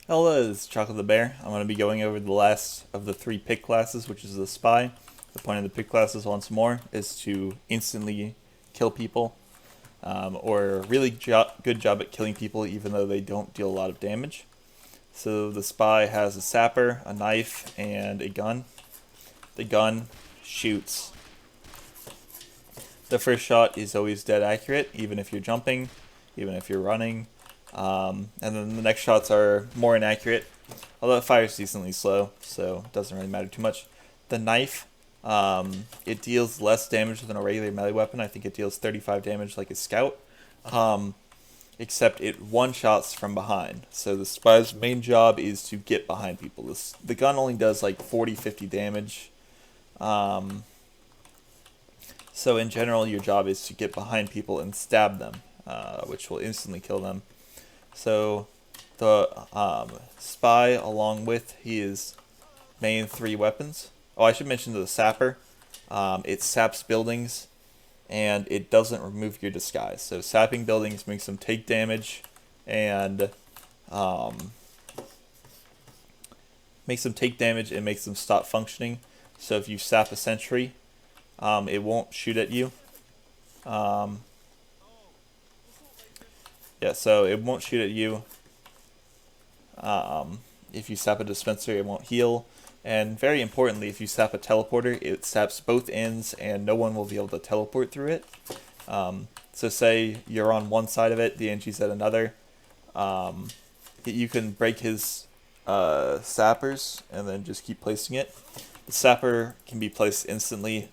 Hello, this is Chocolate the Bear. I'm going to be going over the last of the three pick classes, which is the Spy. The point of the pick classes, once more, is to instantly kill people, or a really good job at killing people even though they don't deal a lot of damage. So the Spy has a sapper, a knife, and a gun. The gun shoots. The first shot is always dead accurate, even if you're jumping, even if you're running. And then the next shots are more inaccurate, although it fires decently slow, so it doesn't really matter too much. The knife, it deals less damage than a regular melee weapon. I think it deals 35 damage like a scout, except it one-shots from behind. So the spy's main job is to get behind people. The gun only does like 40-50 damage. So in general, your job is to get behind people and stab them, which will instantly kill them. So the spy, along with his main three weapons. Oh, I should mention the sapper. It saps buildings, and it doesn't remove your disguise. So sapping buildings makes them take damage, and makes them stop functioning. So if you sap a sentry, it won't shoot at you. So it won't shoot at you. If you sap a dispenser, it won't heal. And very importantly, if you sap a teleporter, it saps both ends and no one will be able to teleport through it. So say you're on one side of it, the NG's at another. You can break his sappers and then just keep placing it. The sapper can be placed instantly,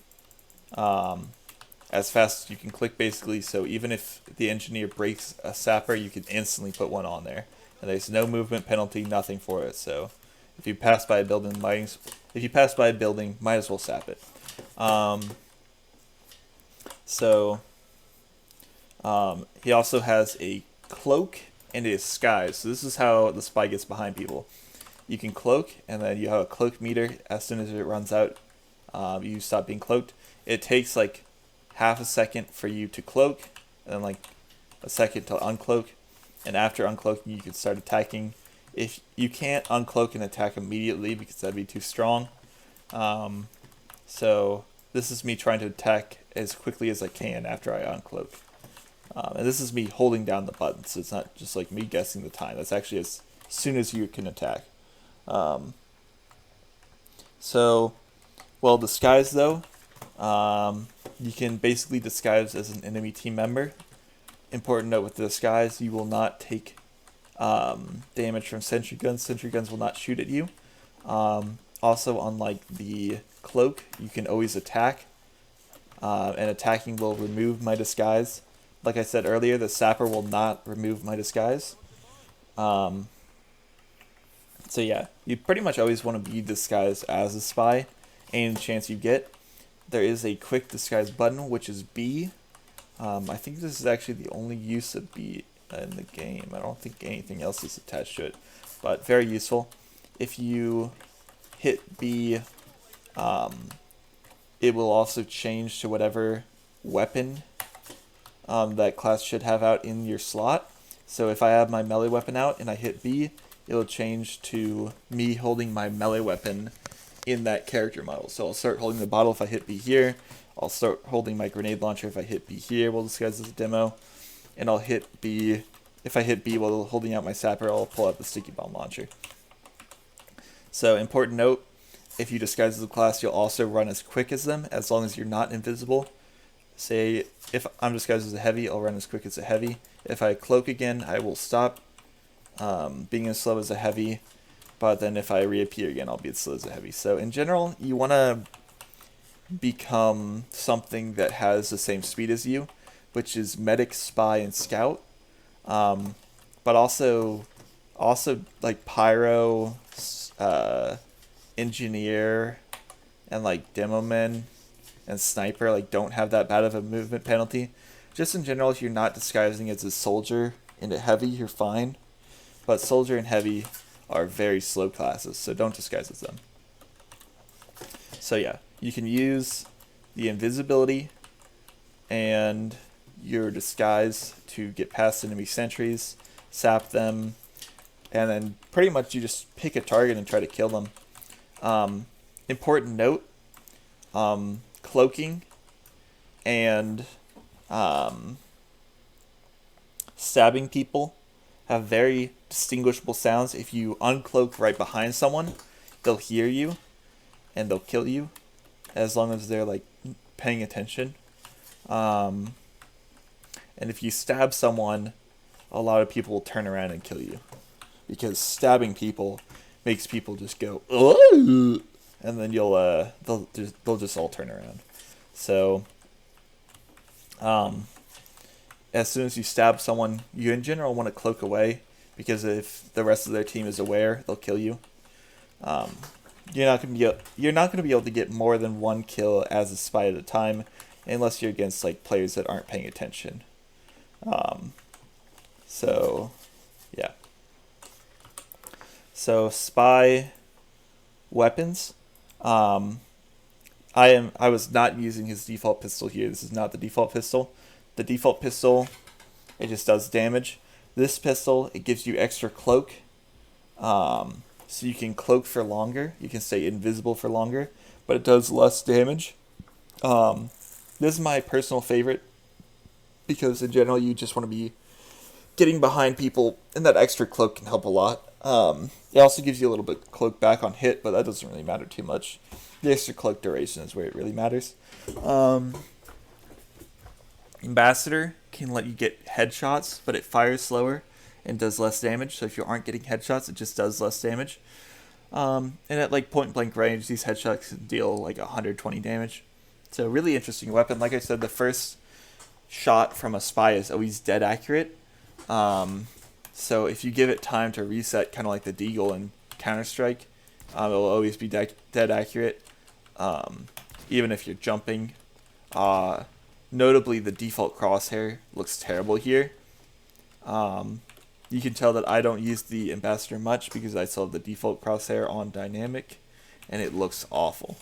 as fast as you can click, basically. So even if the engineer breaks a sapper, you can instantly put one on there, and there's no movement penalty, nothing for it. So if you pass by a building, might as well sap it. He also has a cloak and a disguise. So this is how the spy gets behind people. You can cloak, and then you have a cloak meter. As soon as it runs out, you stop being cloaked. It takes like half a second for you to cloak, and then like a second to uncloak, and after uncloaking you can start attacking. If you can't uncloak and attack immediately because that'd be too strong, so this is me trying to attack as quickly as I can after I uncloak, and this is me holding down the button, so it's not just like me guessing the time. That's actually as soon as you can attack. Disguise though, you can basically disguise as an enemy team member. Important note with the disguise, you will not take damage from sentry guns. Sentry guns will not shoot at you. Also, unlike the cloak, you can always attack, and attacking will remove my disguise. Like I said earlier, the sapper will not remove my disguise. So yeah, you pretty much always want to be disguised as a spy, any chance you get. There is a quick disguise button, which is B. I think this is actually the only use of B in the game. I don't think anything else is attached to it, but very useful. If you hit B, it will also change to whatever weapon that class should have out in your slot. So if I have my melee weapon out and I hit B, it'll change to me holding my melee weapon in that character model. So I'll start holding the bottle if I hit B here. I'll start holding my grenade launcher if I hit B here. We'll disguise as a demo. And I'll hit B. If I hit B while holding out my sapper, I'll pull out the sticky bomb launcher. So important note, if you disguise as a class, you'll also run as quick as them, as long as you're not invisible. Say, if I'm disguised as a heavy, I'll run as quick as a heavy. If I cloak again, I will stop being as slow as a heavy, but then if I reappear again, I'll be as slow as a heavy. So in general, you want to become something that has the same speed as you, which is medic, spy, and scout. But also like pyro, engineer, and like demo men and sniper like don't have that bad of a movement penalty. Just in general, if you're not disguising as a soldier and a heavy, you're fine. But soldier and heavy are very slow classes, so don't disguise as them. So yeah, you can use the invisibility and your disguise to get past enemy sentries, sap them, and then pretty much you just pick a target and try to kill them. Important note, cloaking and stabbing people have very distinguishable sounds. If you uncloak right behind someone, they'll hear you and they'll kill you as long as they're like paying attention. And if you stab someone, a lot of people will turn around and kill you, because stabbing people makes people just go, "Oh!" and then they'll just all turn around. So as soon as you stab someone, you in general want to cloak away, because if the rest of their team is aware, they'll kill you. You're not gonna be able to get more than one kill as a spy at a time, unless you're against like players that aren't paying attention. So yeah. So spy weapons. I was not using his default pistol here. This is not the default pistol. The default pistol, it just does damage. This pistol, it gives you extra cloak. So you can cloak for longer. You can stay invisible for longer, but it does less damage. This is my personal favorite, because in general you just want to be getting behind people, and that extra cloak can help a lot. It also gives you a little bit cloak back on hit, but that doesn't really matter too much. The extra cloak duration is where it really matters. Ambassador can let you get headshots, but it fires slower and does less damage. So if you aren't getting headshots, it just does less damage. And at like point blank range, these headshots can deal like 120 damage. So really interesting weapon. Like I said, the first shot from a spy is always dead accurate. So if you give it time to reset, kind of like the Deagle in Counter-Strike, it'll always be dead accurate, even if you're jumping. Notably, the default crosshair looks terrible here. You can tell that I don't use the Ambassador much, because I still have the default crosshair on dynamic, and it looks awful.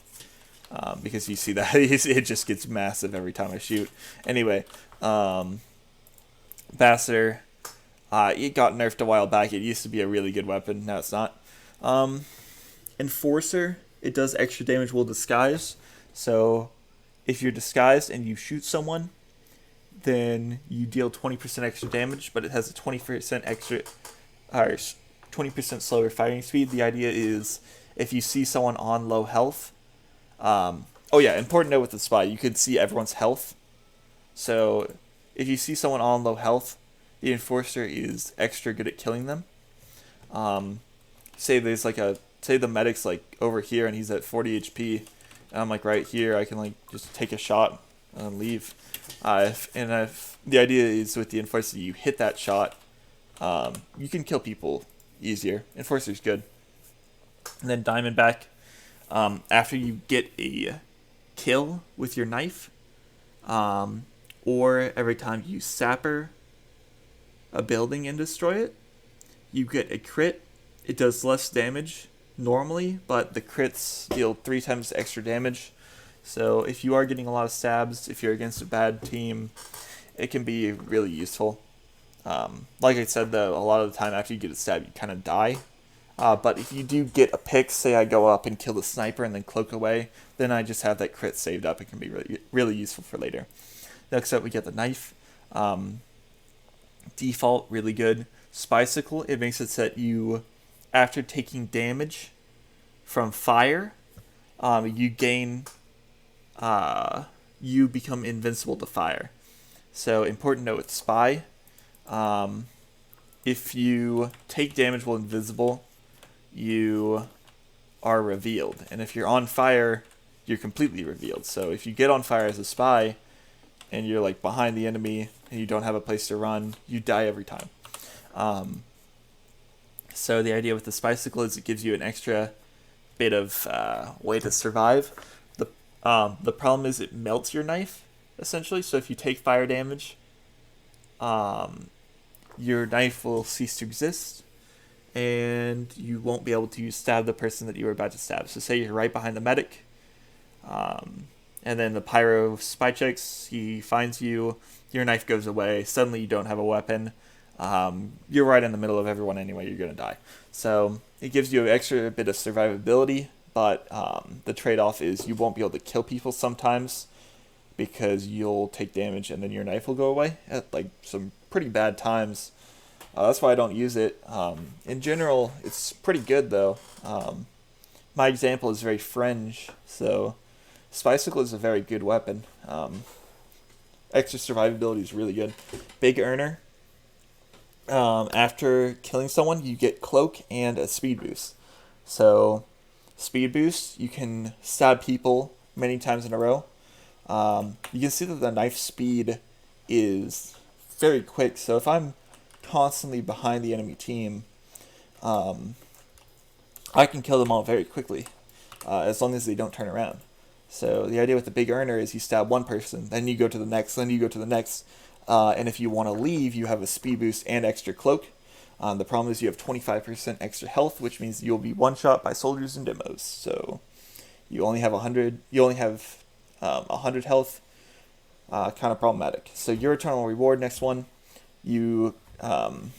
Because you see that it just gets massive every time I shoot. Anyway, Ambassador, it got nerfed a while back. It used to be a really good weapon. Now it's not. Enforcer, it does extra damage while disguised. So if you're disguised and you shoot someone, then you deal 20% extra damage, but it has a 20% slower firing speed. The idea is if you see someone on low health, important note with the spy, you can see everyone's health. So if you see someone on low health, the enforcer is extra good at killing them. Say the medic's like over here and he's at 40 HP, and I'm like right here, I can like just take a shot and leave. If the idea is with the enforcer, you hit that shot, you can kill people easier. Enforcer's good. And then Diamondback, after you get a kill with your knife, or every time you sapper a building and destroy it, you get a crit. It does less damage normally, but the crits deal 3 times extra damage. So if you are getting a lot of stabs, if you're against a bad team, it can be really useful. Like I said, though, a lot of the time after you get a stab, you kind of die. But if you do get a pick, say I go up and kill the sniper and then cloak away, then I just have that crit saved up. It can be really, really useful for later. Next up, we get the knife. Default, really good. Spycicle, it makes it so that you, after taking damage from fire, you become invincible to fire. So important note with spy, if you take damage while invisible, you are revealed, and if you're on fire, you're completely revealed. So if you get on fire as a spy and you're like behind the enemy and you don't have a place to run, you die every time. So the idea with the spycicle is it gives you an extra bit of way to survive. The problem is it melts your knife, essentially. So if you take fire damage, your knife will cease to exist, and you won't be able to stab the person that you were about to stab. So say you're right behind the medic, and then the pyro spy checks, he finds you, your knife goes away, suddenly you don't have a weapon, you're right in the middle of everyone anyway, you're going to die. So it gives you an extra bit of survivability, but the trade-off is you won't be able to kill people sometimes because you'll take damage and then your knife will go away at like some pretty bad times. That's why I don't use it. In general, it's pretty good though. My example is very fringe, so spycicle is a very good weapon. Extra survivability is really good. Big earner. After killing someone, you get cloak and a speed boost. So, speed boost, you can stab people many times in a row. You can see that the knife speed is very quick. So if I'm constantly behind the enemy team, I can kill them all very quickly, as long as they don't turn around. So the idea with the big earner is you stab one person, then you go to the next, then you go to the next, and if you want to leave, you have a speed boost and extra cloak. The problem is you have 25% extra health, which means you'll be one shot by soldiers and demos. So you only have 100. You only have 100 health. Kind of problematic. So your eternal reward, next one, you have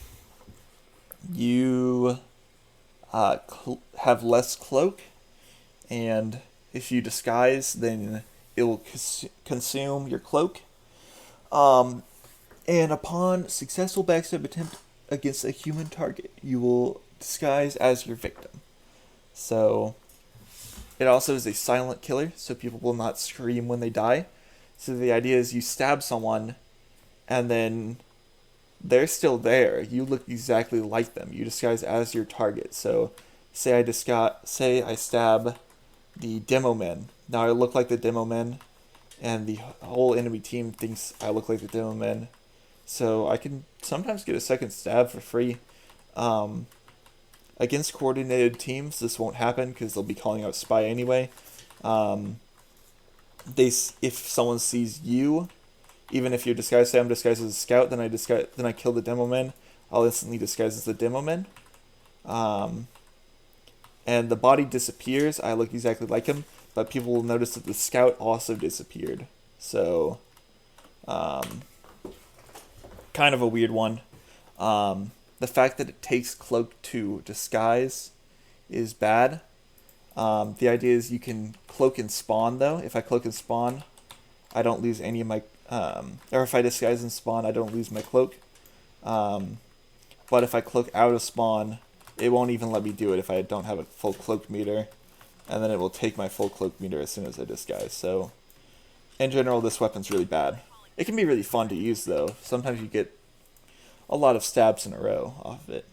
less cloak, and if you disguise, then it will consume your cloak. And upon successful backstab attempt against a human target, you will disguise as your victim. So it also is a silent killer, so people will not scream when they die. So the idea is you stab someone, and then they're still there. You look exactly like them. You disguise as your target. So say I stab the demo men. Now I look like the demo men, and the whole enemy team thinks I look like the demo men. So I can sometimes get a second stab for free. Against coordinated teams, this won't happen because they'll be calling out spy anyway. If someone sees you, even if you're disguised, say I'm disguised as a scout, then I kill the demo men, I'll instantly disguise as the demo men. And the body disappears. I look exactly like him, but people will notice that the scout also disappeared. So, kind of a weird one. The fact that it takes cloak to disguise is bad. The idea is you can cloak and spawn, though. If I cloak and spawn, I don't lose any of my... or if I disguise and spawn, I don't lose my cloak. But if I cloak out of spawn, it won't even let me do it if I don't have a full cloak meter. And then it will take my full cloak meter as soon as I disguise. So, in general, this weapon's really bad. It can be really fun to use, though. Sometimes you get a lot of stabs in a row off of it.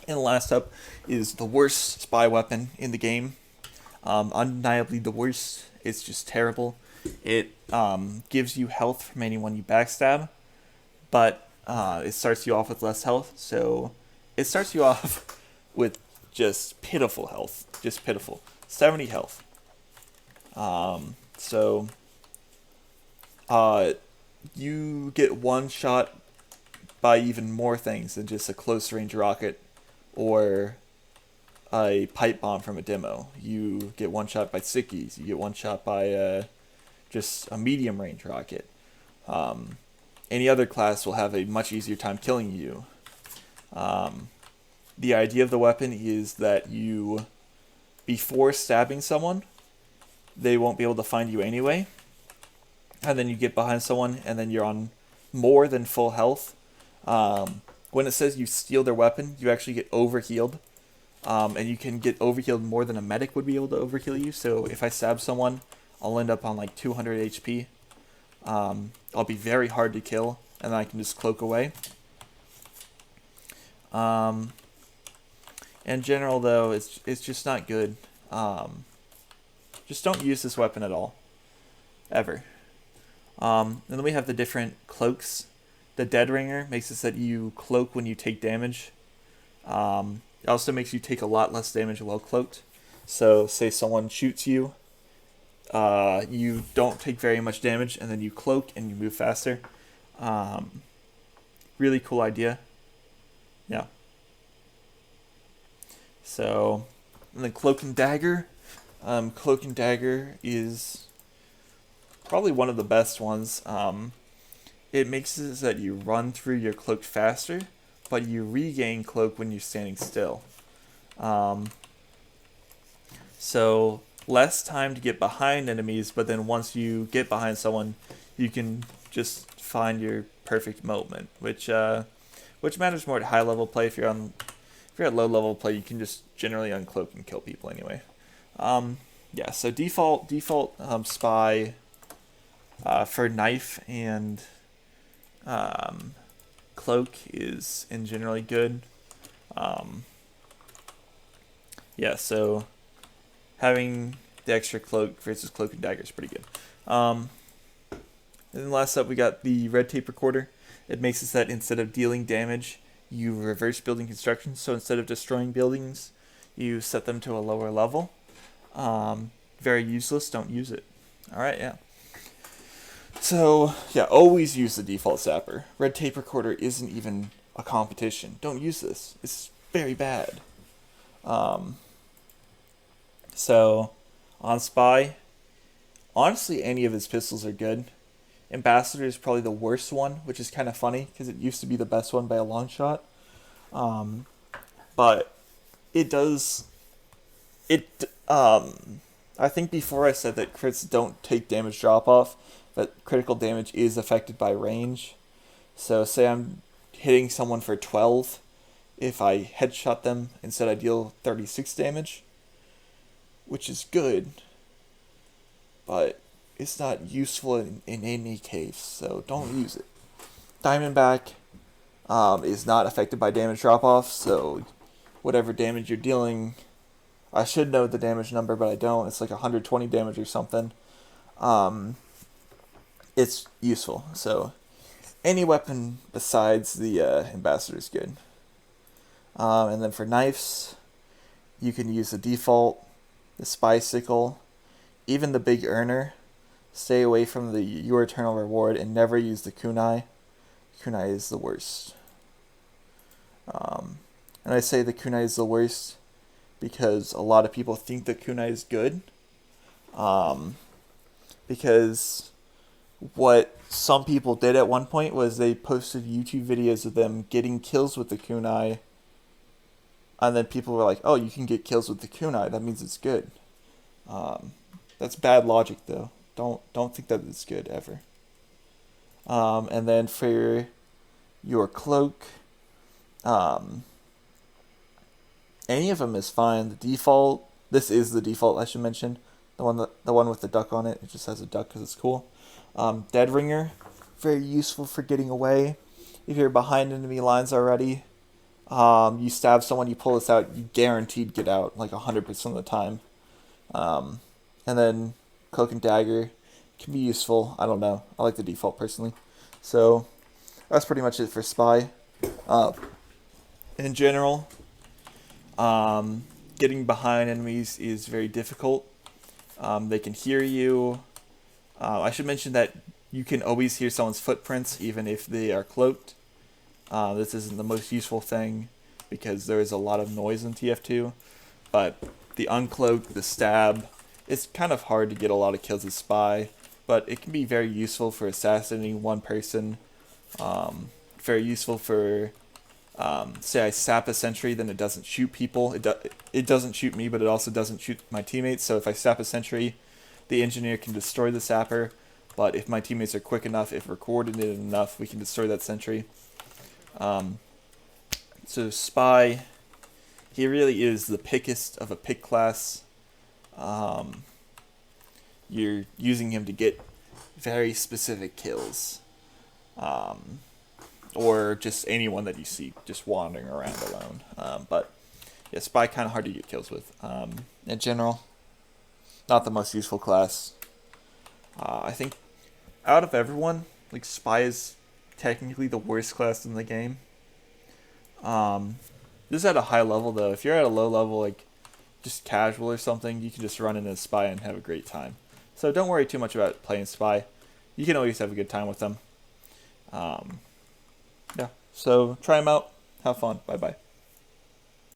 And last up is the worst spy weapon in the game. Undeniably the worst. It's just terrible. It gives you health from anyone you backstab, but it starts you off with less health. So it starts you off with just pitiful health. Just pitiful. 70 health. So you get one shot by even more things than just a close range rocket or a pipe bomb from a demo. You get one shot by sickies. You get one shot by just a medium range rocket. Any other class will have a much easier time killing you. The idea of the weapon is that you, before stabbing someone, they won't be able to find you anyway. And then you get behind someone, and then you're on more than full health. When it says you steal their weapon, you actually get overhealed. And you can get overhealed more than a medic would be able to overheal you. So if I stab someone, I'll end up on like 200 HP. I'll be very hard to kill, and then I can just cloak away. In general, though, it's just not good. Just don't use this weapon at all. Ever. And then we have the different cloaks. The Dead Ringer makes it so that you cloak when you take damage. It also makes you take a lot less damage while cloaked. So, say someone shoots you, you don't take very much damage, and then you cloak and you move faster. Really cool idea. Yeah. So, and then Cloak and Dagger. Cloak and Dagger is probably one of the best ones. it makes it so that you run through your cloak faster, but you regain cloak when you're standing still. So less time to get behind enemies, but then once you get behind someone, you can just find your perfect moment, which matters more at high level play. If you're at low level play, you can just generally uncloak and kill people anyway. Yeah, so default spy for knife and cloak is in generally good. Yeah, so having the extra cloak versus cloak and dagger is pretty good. And then last up, we got the red tape recorder. It makes it so that instead of dealing damage, you reverse building construction. So instead of destroying buildings, you set them to a lower level. Very useless. Don't use it. All right, yeah. So yeah, always use the default sapper. Red tape recorder isn't even a competition. Don't use this. It's very bad. So on spy, honestly, any of his pistols are good. Ambassador is probably the worst one, which is kind of funny because it used to be the best one by a long shot. But it does. I think before I said that crits don't take damage drop off, but critical damage is affected by range. So say I'm hitting someone for 12, if I headshot them, instead I deal 36 damage, which is good, but it's not useful in any case, so don't use it. Diamondback is not affected by damage drop off, so whatever damage you're dealing, I should know the damage number, but I don't. It's like 120 damage or something. It's useful. So any weapon besides the ambassador is good. And then for knives, you can use the default, the spycicle, even the big earner. Stay away from the your eternal reward and never use the kunai. Kunai is the worst. And I say the kunai is the worst because a lot of people think the kunai is good. Because what some people did at one point was they posted YouTube videos of them getting kills with the kunai, and then people were like, "Oh, you can get kills with the kunai. That means it's good." That's bad logic, though. Don't think that it's good ever. And then for your cloak, any of them is fine. The default, this is the default, I should mention. The one with the duck on it. It just has a duck because it's cool. Dead ringer, very useful for getting away. If you're behind enemy lines already, you stab someone, you pull this out, you guaranteed get out like 100% of the time. And then cloak and dagger can be useful. I don't know. I like the default personally. So that's pretty much it for spy. In general, getting behind enemies is very difficult. They can hear you. I should mention that you can always hear someone's footprints even if they are cloaked. This isn't the most useful thing because there is a lot of noise in TF2, but the uncloak, the stab, it's kind of hard to get a lot of kills as spy, but it can be very useful for assassinating one person. Very useful for, say I sap a sentry, then it doesn't shoot people. It doesn't shoot me, but it also doesn't shoot my teammates. So if I sap a sentry, the engineer can destroy the sapper, but if my teammates are quick enough, if we're coordinated enough, we can destroy that sentry. So spy, he really is the pickest of a pick class. You're using him to get very specific kills. Or just anyone that you see just wandering around alone. But yeah, spy kind of hard to get kills with. In general, not the most useful class. I think out of everyone, like spy is technically the worst class in the game. This is at a high level though. If you're at a low level, like just casual or something, you can just run in as spy and have a great time. So don't worry too much about playing spy. You can always have a good time with them. Yeah, so try them out. Have fun. Bye-bye.